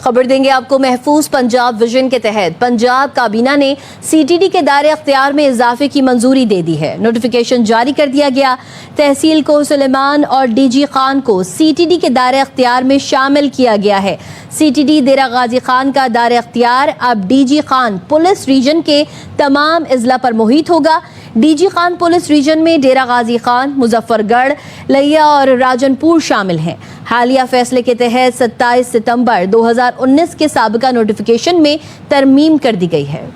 खबर देंगे आपको। महफूज पंजाब विजन के तहत पंजाब काबीना ने सीटीडी के दायरे अख्तियार में इजाफे की मंजूरी दे दी है। नोटिफिकेशन जारी कर दिया गया। तहसील को सुलेमान और डीजी खान को सीटीडी के दायरे अख्तियार में शामिल किया गया है। सीटीडी डेरा गाजी खान का दायरे अख्तियार अब डीजी खान पुलिस रीजन के तमाम अजला पर मुहित होगा। डीजी खान पुलिस रीजन में डेरा गाजी खान, मुजफ्फरगढ़, लिया और राजनपुर शामिल हैं। हालिया फैसले के तहत 27 सितंबर 2019 के साबिका नोटिफिकेशन में तरमीम कर दी गई है।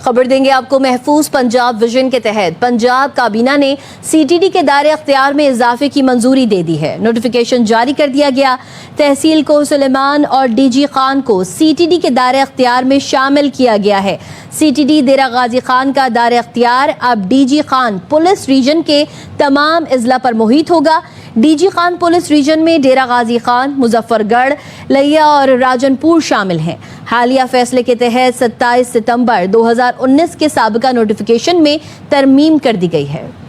खबर देंगे आपको। महफूज पंजाब विजन के तहत पंजाब काबीना ने सीटीडी के दायरे अख्तियार में इजाफे की मंजूरी दे दी है। नोटिफिकेशन जारी कर दिया गया। तहसील को सुलेमान और डीजी खान को सीटीडी के दायरे अख्तियार में शामिल किया गया है। सीटीडी डेरा गाजी खान का दायरे अख्तियार अब डीजी खान पुलिस रीजन के तमाम अजला पर मुहित होगा। डीजी खान पुलिस रीजन में डेरा गाजी खान, मुजफ्फरगढ़, लिया और राजनपुर शामिल हैं। हालिया फैसले के तहत 27 सितंबर 2019 के साबिका नोटिफिकेशन में तरमीम कर दी गई है।